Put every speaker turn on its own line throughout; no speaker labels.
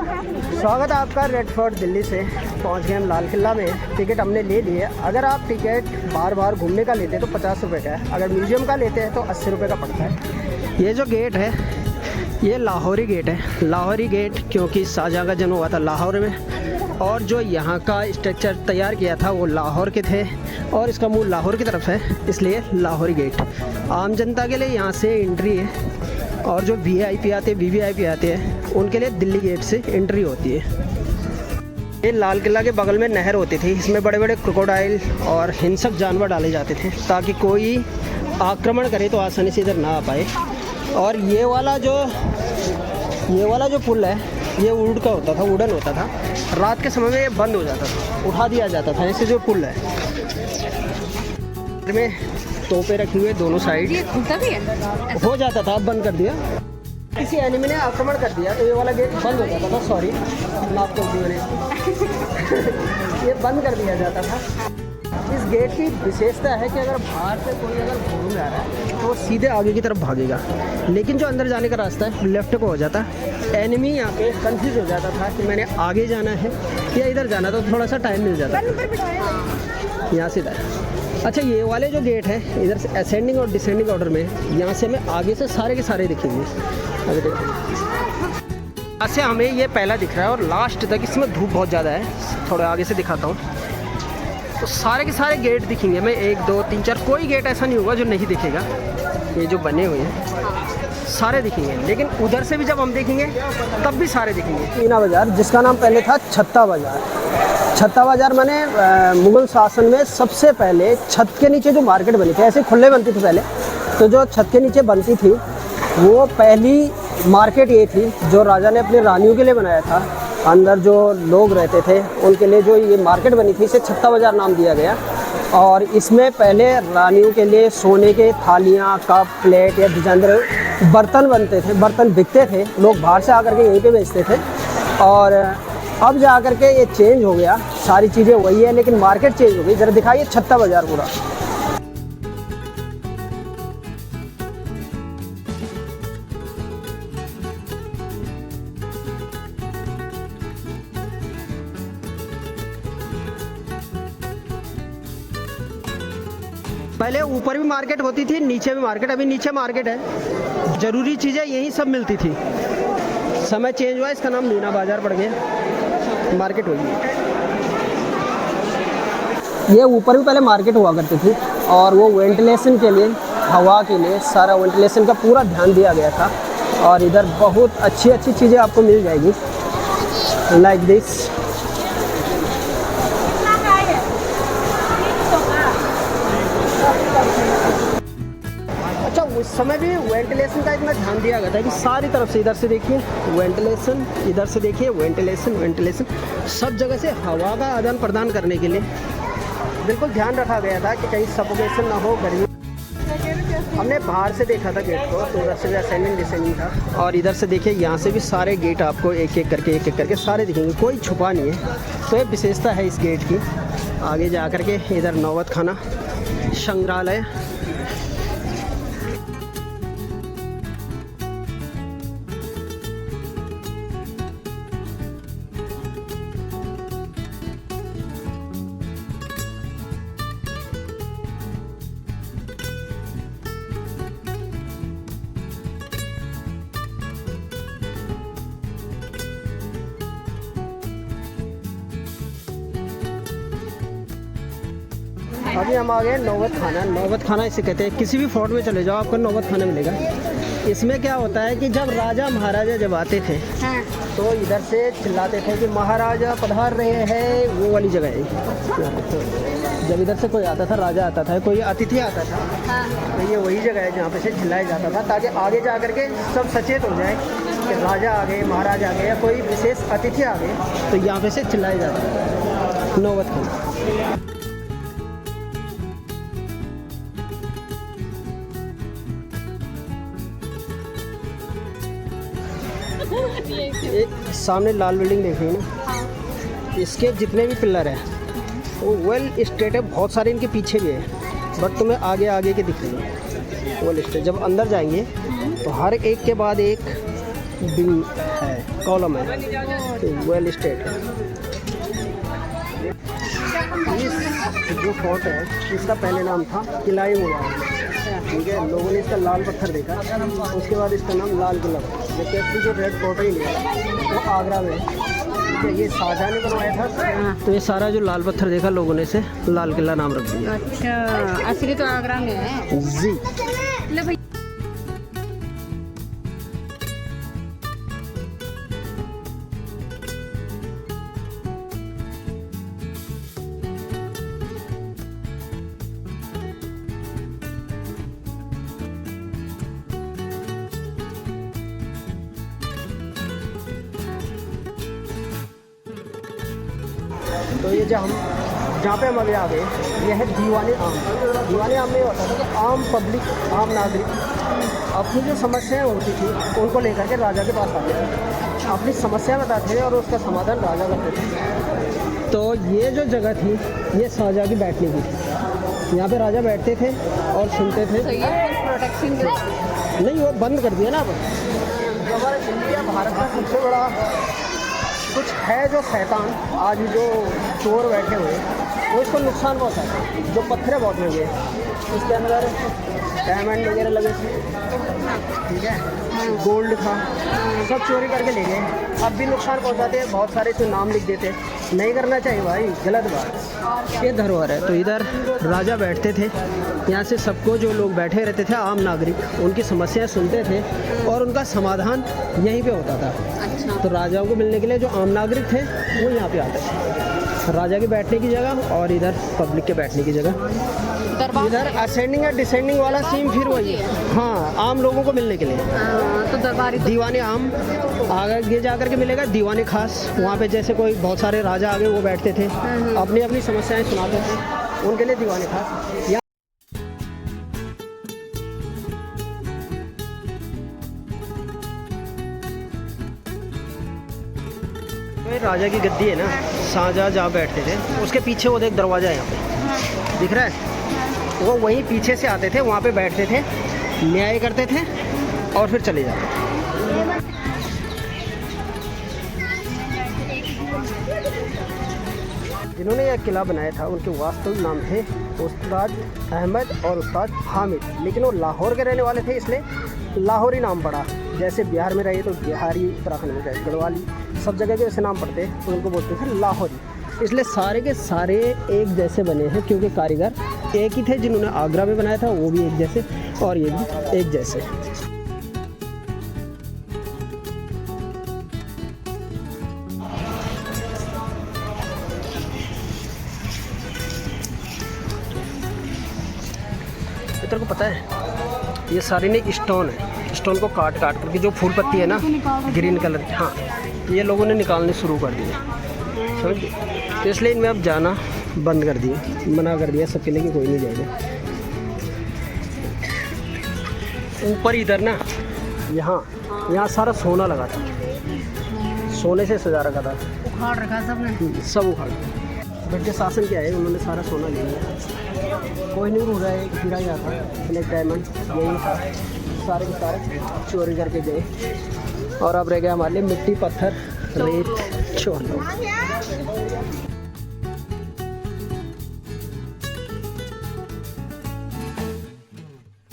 स्वागत है आपका रेड फोर्ट दिल्ली से। पहुंच गए हम लाल किला में। टिकट हमने ले ली है। अगर आप टिकट बार बार घूमने का लेते हैं तो 50 रुपये का है, अगर म्यूजियम का लेते हैं तो 80 रुपये का पड़ता है। ये जो गेट है ये लाहौरी गेट है। लाहौरी गेट क्योंकि शाहजहाँ का जन्म हुआ था लाहौर में, और जो यहाँ का स्ट्रक्चर तैयार किया था वो लाहौर के थे, और इसका मुँह लाहौर की तरफ है, इसलिए लाहौरी गेट। आम जनता के लिए यहाँ से एंट्री है, और जो VIP आते हैं, VVIP आते हैं, उनके लिए दिल्ली गेट से एंट्री होती है। ये लाल किला के बगल में नहर होती थी, इसमें बड़े बड़े क्रोकोडाइल और हिंसक जानवर डाले जाते थे ताकि कोई आक्रमण करे तो आसानी से इधर ना आ पाए। और ये वाला जो पुल है ये वुड का होता था, वुडन होता था। रात के समय में ये बंद हो जाता था, उठा दिया जाता था। ऐसे जो पुल है में तोपें रखी हुई दोनों साइड,
ये खुलता भी है,
हो जाता था, अब बंद कर दिया। किसी एनिमी ने आक्रमण कर दिया तो ये वाला गेट बंद हो जाता था। सॉरी माफ कर दिया मैंने ये बंद कर दिया जाता था। इस गेट की विशेषता है कि अगर बाहर से कोई अगर घूम जा रहा है तो वो सीधे आगे की तरफ भागेगा, लेकिन जो अंदर जाने का रास्ता है लेफ्ट को हो जाता है। एनिमी यहाँ पे कंफ्यूज हो जाता था कि मैंने आगे जाना है या इधर जाना, तो थोड़ा सा टाइम मिल जाता है यहाँ से इधर। अच्छा, ये वाले जो गेट है इधर से असेंडिंग और डिसेंडिंग ऑर्डर में, यहाँ से हमें आगे से सारे के सारे दिखेंगे। अभी देखो यहाँ से हमें ये पहला दिख रहा है, और लास्ट तक इसमें धूप बहुत ज़्यादा है। थोड़ा आगे से दिखाता हूँ तो सारे के सारे गेट दिखेंगे हमें, 1 2 3 4, कोई गेट ऐसा नहीं होगा जो नहीं दिखेगा। ये जो बने हुए हैं सारे दिखेंगे, लेकिन उधर से भी जब हम देखेंगे तब भी सारे दिखेंगे। मीना बाज़ार, जिसका नाम पहले था छत्ता बाज़ार। छत्ता बाज़ार माने मुग़ल शासन में सबसे पहले छत के नीचे जो मार्केट बनी थी, ऐसे खुले बनती थी पहले, तो जो छत के नीचे बनती थी वो पहली मार्केट ये थी जो राजा ने अपनी रानियों के लिए बनाया था। अंदर जो लोग रहते थे उनके लिए जो ये मार्केट बनी थी, इसे छत्ता बाज़ार नाम दिया गया। और इसमें पहले रानियों के लिए सोने के थालियाँ, कप, प्लेट या डिजाइनर बर्तन बनते थे, बर्तन बिकते थे। लोग बाहर से आकर के यहीं पे बेचते थे। और अब जा कर के ये चेंज हो गया, सारी चीज़ें वही है लेकिन मार्केट चेंज हो गई। ज़रा दिखाइए छत्ता बाज़ार पूरा। पहले ऊपर भी मार्केट होती थी, नीचे भी मार्केट, अभी नीचे मार्केट है। ज़रूरी चीज़ें यहीं सब मिलती थी। समय चेंज हुआ, इसका नाम मीना बाज़ार पड़ गया, मार्केट हुई। ये ऊपर भी पहले मार्केट हुआ करती थी, और वो वेंटिलेशन के लिए, हवा के लिए, सारा वेंटिलेशन का पूरा ध्यान दिया गया था। और इधर बहुत अच्छी अच्छी चीज़ें आपको मिल जाएगी, लाइक दिस। अच्छा, उस समय भी वेंटिलेशन का इतना ध्यान दिया गया था कि सारी तरफ से, इधर से देखिए वेंटिलेशन, इधर से देखिए वेंटिलेशन, वेंटिलेशन, सब जगह से हवा का आदान प्रदान करने के लिए बिल्कुल ध्यान रखा गया था कि कहीं सफोकेशन ना हो, गर्मी। हमने बाहर से देखा था गेट को, तो उधर से भी असेंडिंग डिसेंडिंग था। और इधर से देखिए, यहाँ से भी सारे गेट आपको एक एक करके सारे दिखेंगे, कोई छुपा नहीं है। तो ये विशेषता है इस गेट की। आगे जा कर के इधर नौबत खाना, संग्रहालय। अभी हम आ गए नौबत खाना। नौबत खाना इसे कहते हैं। किसी भी फोर्ट में चले जाओ आपको नौबत खाना मिलेगा। इसमें क्या होता है कि जब राजा महाराजा जब आते थे तो इधर से चिल्लाते थे कि महाराजा पधार रहे हैं, वो वाली जगह है। जब इधर से कोई आता था, राजा आता था, कोई अतिथि आता था, तो ये वही जगह है जहाँ पे से चिल्लाया जाता था, ताकि आगे जा कर के सब सचेत हो जाए कि राजा आ गए, महाराजा आ गए, या कोई विशेष अतिथि आ गए, तो यहाँ पे से चिल्लाया जाता है। नौबत खाना। एक सामने लाल बिल्डिंग देख रही है ना, इसके जितने भी पिलर हैं वो वेल स्ट्रेट है, बहुत सारे इनके पीछे भी है, बट तुम्हें आगे आगे के दिख रही है वेल स्ट्रेट। जब अंदर जाएंगे तो हर एक के बाद एक बिम है, कॉलम है, वेल स्टेट है। इस जो फोर्ट है इसका पहले नाम था किलाई मुबारक, ठीक है। लोगों ने इसका लाल पत्थर देखा, उसके बाद इसका नाम लाल किला। जबकि असली जो रेड फोर्ट है इंडिया वो आगरा में है, ठीक है। ये शाहजहाँ ने बनवाया था, तो ये सारा जो लाल पत्थर देखा लोगों ने इसे लाल किला नाम रख दिया।
अच्छा, असली तो आगरा में है
जी। तो ये जो हम जहाँ पे हम अभी आ गए, ये है दीवाने आम। दीवाने आम में होता था कि आम पब्लिक, आम नागरिक अपनी जो समस्याएं होती थी उनको लेकर के राजा के पास आते थे, अपनी समस्या बताते थे और उसका समाधान राजा करते थे। तो ये जो जगह थी ये शाहजहाँ की बैठने की थी, यहाँ पे राजा बैठते थे और सुनते थे।
तो ये प्रोटेक्शन
नहीं, वो बंद कर दिया ना अब। जो हमारा इंडिया भारत का सबसे बड़ा कुछ है जो शैतान, आज जो चोर बैठे हुए वो इसको नुकसान पहुँचाते हैं। जो पत्थर बहुत महंगे, इसके अंदर डायमंड वगैरह लगे थे, ठीक है, गोल्ड था, सब चोरी करके ले गए। अब भी नुकसान पहुँचाते हैं, बहुत सारे तो नाम लिख देते। नहीं करना चाहिए भाई, गलत बात। ये धरोहर है। तो इधर राजा बैठते थे, यहाँ से सबको जो लोग बैठे रहते थे आम नागरिक उनकी समस्याएं सुनते थे और उनका समाधान यहीं पे होता था।
अच्छा।
तो राजाओं को मिलने के लिए जो आम नागरिक थे वो यहाँ पे आते थे, राजा की बैठने की जगह और इधर पब्लिक के बैठने की जगह। इधर असेंडिंग या डिसेंडिंग वाला सीन फिर वही है, हाँ, आम लोगों को मिलने के लिए।
तो दरबारी
दीवाने आम आगे जा कर के मिलेगा, दीवाने खास वहाँ पे जैसे कोई बहुत सारे राजा आगे वो बैठते थे, अपनी अपनी समस्याएं सुनाते थे, उनके लिए दीवाने खास। राजा की गद्दी है ना, शाहजहाँ जहाँ बैठते थे उसके पीछे वो एक दरवाज़ा है यहाँ पे दिख रहा है, वो वहीं पीछे से आते थे, वहाँ पे बैठते थे, न्याय करते थे और फिर चले जाते थे। जिन्होंने यह किला बनाया था उनके वास्तविक नाम थे उस्ताद अहमद और उस्ताद हामिद, लेकिन वो लाहौर के रहने वाले थे इसलिए लाहौरी नाम पड़ा। जैसे बिहार में रहे तो बिहारी, उत्तराखंड में रहे गढ़वाली, सब जगह के वैसे नाम पड़ते तो उनको बोलते थे लाहौरी। इसलिए सारे के सारे एक जैसे बने हैं क्योंकि कारीगर एक ही थे। जिन्होंने आगरा में बनाया था वो भी एक जैसे और ये भी एक जैसे। तेरे को पता है ये सारे ने स्टोन है, स्टोन को काट काट करके जो फूल पत्ती है ना ग्रीन कलर की, हाँ, ये लोगों ने निकालने शुरू कर दिए, समझ गए। तो इसलिए इनमें अब जाना बंद कर दिए, मना कर दिया सबके लिए कि कोई नहीं जाएगा। ऊपर इधर ना यहाँ सारा सोना लगा था, सोने से सजा रखा था,
उखाड़ रखा सबने,
सब उखाड़। ब्रिटिश शासन क्या है, उन्होंने सारा सोना ले लिया, कोई नहीं रह रहा है। हीरा यहाँ था, ब्लैक डायमंड यही था, सारे के सारे चोरी करके गए और अब रह गया हमारे लिए मिट्टी, पत्थर, रेत, चोलो।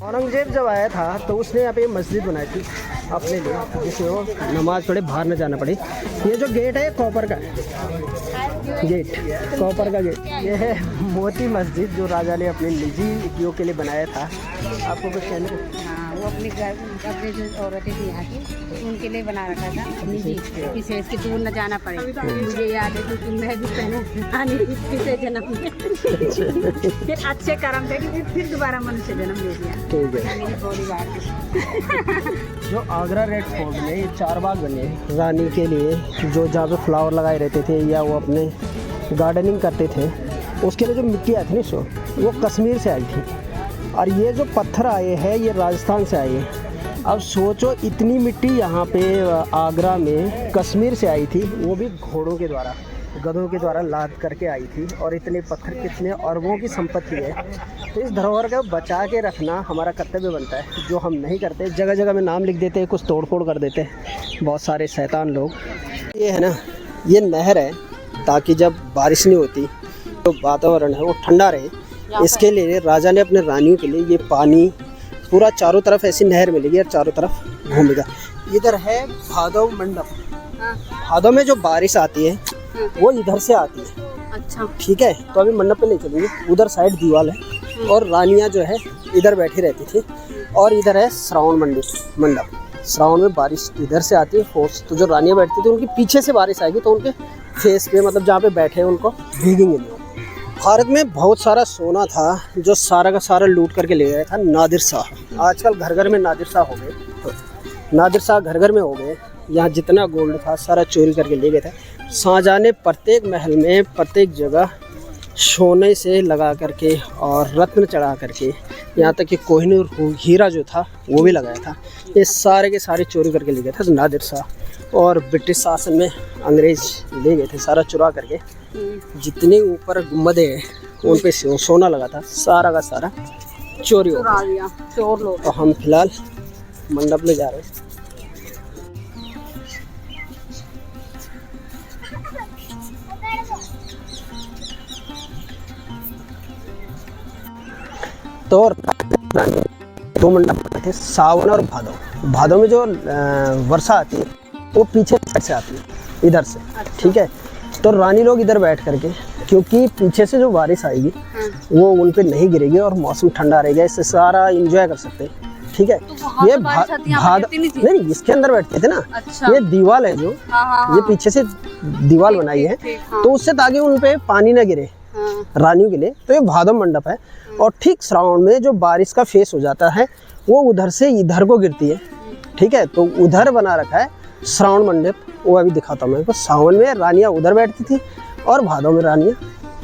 औरंगजेब जब आया था तो उसने यहाँ पे मस्जिद बनाई थी अपने लिए, जिसमें वो नमाज पढ़े, बाहर न जाना पड़े। ये जो गेट है ये कॉपर का गेट, कॉपर का गेट। ये है मोती मस्जिद जो राजा ने अपने निजी उपयोग के लिए बनाया था। आपको कुछ कहना है?
वो अपने घर, अपने जो औरतें थी यहाँ की उनके लिए बना रखा था निजी, इसे इसकी दूर न जाना पड़े। मुझे याद है क्योंकि मैं भी पहले आने पिछले जन्म में फिर अच्छे कर्म थे कि फिर दोबारा मनुष्य जन्म ले लिया।
ठीक है।
मेरी बड़ी बात
जो आगरा रेड फोर्ट में ये 4 बाग बने रानी के लिए, जो जहाँ पे फ्लावर लगाए रहते थे या वो अपने गार्डनिंग करते थे, उसके लिए जो मिट्टी आई थी ना वो कश्मीर से आई थी। और ये जो पत्थर आए हैं ये राजस्थान से आए हैं। अब सोचो इतनी मिट्टी यहाँ पे आगरा में कश्मीर से आई थी, वो भी घोड़ों के द्वारा। गधों के द्वारा लाद करके आई थी, और इतने पत्थर कितने अरबों की संपत्ति है। तो इस धरोहर को बचा के रखना हमारा कर्तव्य बनता है, जो हम नहीं करते। जगह जगह में नाम लिख देते हैं, कुछ तोड़ फोड़ कर देते हैं बहुत सारे शैतान लोग। ये है ना, ये नहर है ताकि जब बारिश नहीं होती तो वातावरण है वो ठंडा रहे। इसके लिए राजा ने अपने रानियों के लिए ये पानी पूरा चारों तरफ ऐसी नहर मिलेगी और चारों तरफ घूमेगा। इधर है भादव मंडप। भादव में जो बारिश आती है वो इधर से आती है।
अच्छा,
ठीक है, तो अभी मंडप पे नहीं चलेंगे, उधर साइड दीवार है और रानियाँ जो है इधर बैठी रहती थी। और इधर है श्रावण मंडप। श्रावण में बारिश इधर से आती है फोर्स, तो जो रानियाँ बैठती थी उनके पीछे से बारिश आएगी तो उनके फेस पे, मतलब जहाँ पे बैठे हैं उनको भीगेंगे नहीं। भारत में बहुत सारा सोना था जो सारा का सारा लूट करके ले गया था नादिर शाह। आजकल घर घर में नादिर शाह हो गए, तो नादिर शाह घर घर में हो गए। यहाँ जितना गोल्ड था सारा चोरी करके ले गए थे। शाहजहाँ ने प्रत्येक महल में प्रत्येक जगह सोने से लगा करके और रत्न चढ़ा करके, यहाँ तक कि कोहिनूर हीरा जो था वो भी लगाया था। ये सारे के सारे चोरी करके ले गए थे नादिर शाह। और ब्रिटिश शासन में अंग्रेज ले गए थे सारा चुरा करके। जितने ऊपर गुम्बदें हैं उन पे सोना लगा था, सारा का सारा चोरी हो गया, चोर लोग। तो हम फिलहाल मंडप में जा रहे हैं। तो दो मंडप थे, सावन और भादव। भादव में जो वर्षा आती है वो पीछे से आती है, इधर से। ठीक है, तो रानी लोग इधर बैठ करके, क्योंकि पीछे से जो बारिश आएगी वो उन पे नहीं गिरेगी और मौसम ठंडा रहेगा, इससे सारा एंजॉय कर सकते हैं। ठीक है,
तो
ये नहीं, इसके अंदर बैठते थे ना। अच्छा। ये दीवार है जो ये पीछे से दीवार बनाई है, तो उससे ताकि उन पे पानी ना गिरे रानियों के लिए। तो ये भादव मंडप है। और ठीक श्रावण में जो बारिश का फेस हो जाता है वो उधर से इधर को गिरती है। ठीक है, तो उधर बना रखा है श्रावण मंडप। वो अभी दिखाता हूँ मैं। सावन में रानियाँ उधर बैठती थी और भादव में रानियाँ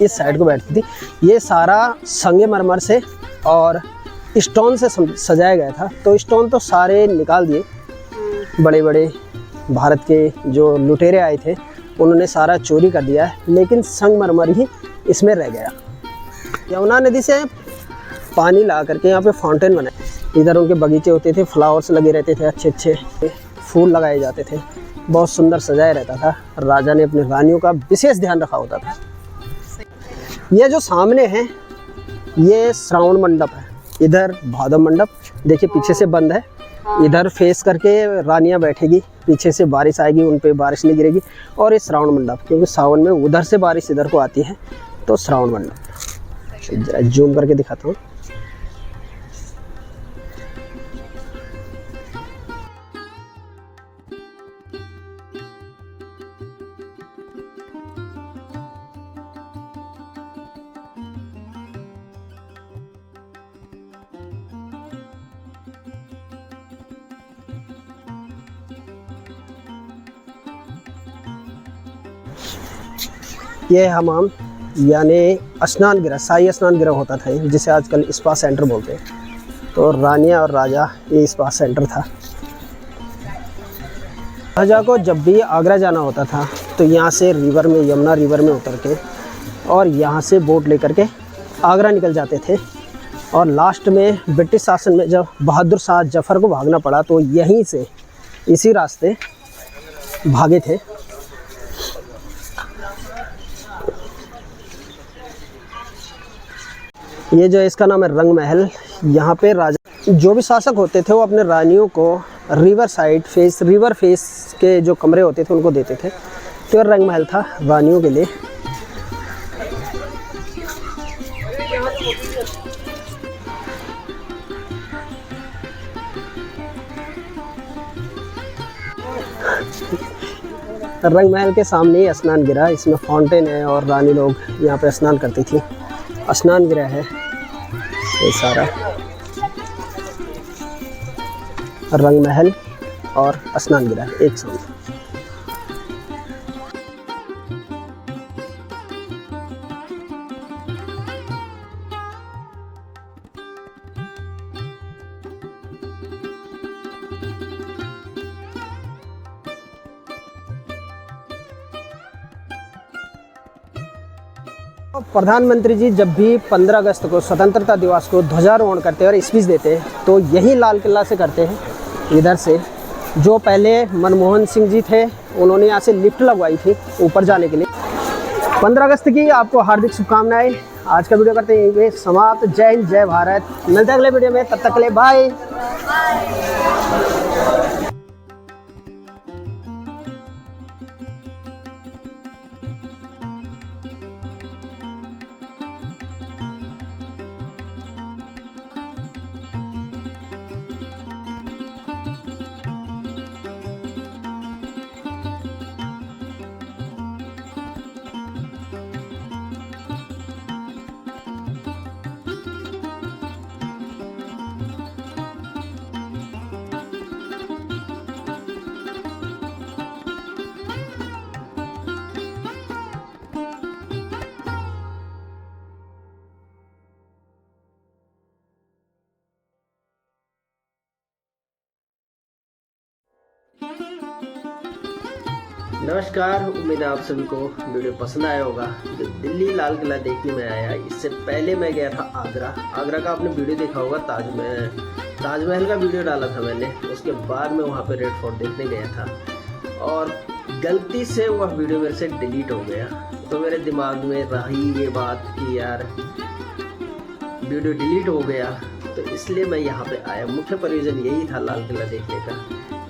इस साइड को बैठती थी। ये सारा संगमरमर से और स्टोन से सजाया गया था। तो स्टोन तो सारे निकाल दिए, बड़े बड़े भारत के जो लुटेरे आए थे उन्होंने सारा चोरी कर दिया है, लेकिन संगमरमर ही इसमें रह गया। यमुना नदी से पानी ला करके यहाँ पे फाउंटेन बनाए। इधर उनके बगीचे होते थे, फ्लावर्स लगे रहते थे, अच्छे अच्छे फूल लगाए जाते थे, बहुत सुंदर सजाया रहता था। राजा ने अपनी रानियों का विशेष ध्यान रखा होता था। ये जो सामने है ये श्रावण मंडप है, इधर भादव मंडप। देखिए पीछे से बंद है, इधर फेस करके रानियां बैठेगी, पीछे से बारिश आएगी, उन पे बारिश नहीं गिरेगी। और ये श्रावण मंडप, क्योंकि सावन में उधर से बारिश इधर को आती है, तो श्रावण मंडप। जरा जूम करके दिखाता हूँ। ये हमाम यानी स्नान गृह, शाही स्नान गृह होता था, जिसे आजकल स्पा सेंटर बोलते हैं। तो रानियाँ और राजा ये स्पा सेंटर था। राजा को जब भी आगरा जाना होता था तो यहाँ से रिवर में, यमुना रिवर में उतर के और यहाँ से बोट लेकर के आगरा निकल जाते थे। और लास्ट में ब्रिटिश शासन में जब बहादुर शाह जफ़र को भागना पड़ा तो यहीं से इसी रास्ते भागे थे। ये जो इसका नाम है रंग महल। यहाँ पे राजा जो भी शासक होते थे वो अपने रानियों को river side face, river face के जो कमरे होते थे उनको देते थे। तो रंग महल था रानियों के लिए। रंग महल के सामने ही स्नान गृह, इसमें फाउंटेन है और रानी लोग यहाँ पे स्नान करती थी। स्नान गृह है ये सारा, रंग महल और स्नान गृह एक साथ। प्रधानमंत्री जी जब भी 15 अगस्त को स्वतंत्रता दिवस को ध्वजारोहण करते हैं और स्पीच देते हैं तो यही लाल किला से करते हैं। इधर से जो पहले मनमोहन सिंह जी थे उन्होंने यहाँ से लिफ्ट लगवाई थी ऊपर जाने के लिए। 15 अगस्त की आपको हार्दिक शुभकामनाएं। आज का वीडियो करते हैं यहीं पे समाप्त। जय हिंद, जय भारत। मिलते हैं अगले वीडियो में, तब तक के लिए बाय। नमस्कार, उम्मीद है आप सभी को वीडियो पसंद आया होगा। जो दिल्ली लाल किला देखने में आया, इससे पहले मैं गया था आगरा का आपने वीडियो देखा होगा। ताजमहल का वीडियो डाला था मैंने। उसके बाद मैं वहाँ पे रेड फोर्ट देखने गया था और गलती से वह वीडियो मेरे से डिलीट हो गया। तो मेरे दिमाग में रही ये बात कि यार वीडियो डिलीट हो गया, तो इसलिए मैं यहाँ पे आया। मुख्य प्रयोजन यही था लाल किला देखने का।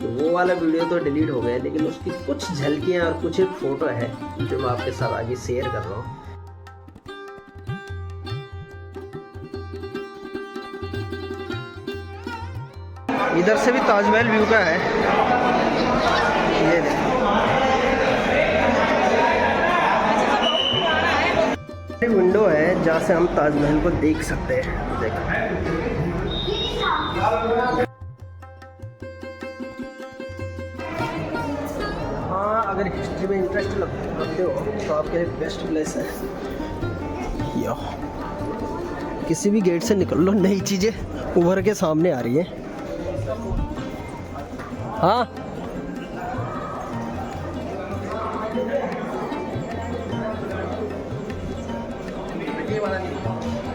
तो वो वाला वीडियो तो डिलीट हो गया, लेकिन उसकी कुछ झलकियाँ और कुछ एक फ़ोटो है जो मैं आपके साथ आगे शेयर कर रहा हूँ। इधर से भी ताजमहल व्यू का है, ये देखो। विंडो है जहाँ से हम ताजमहल को देख सकते हैं। देखो अगर हिस्ट्री में इंटरेस्ट रखते हो तो आपके लिए बेस्ट प्लेस है। यो किसी भी गेट से निकल लो, नई चीज़ें उभर के सामने आ रही हैं। हाँ ये वाला नहीं।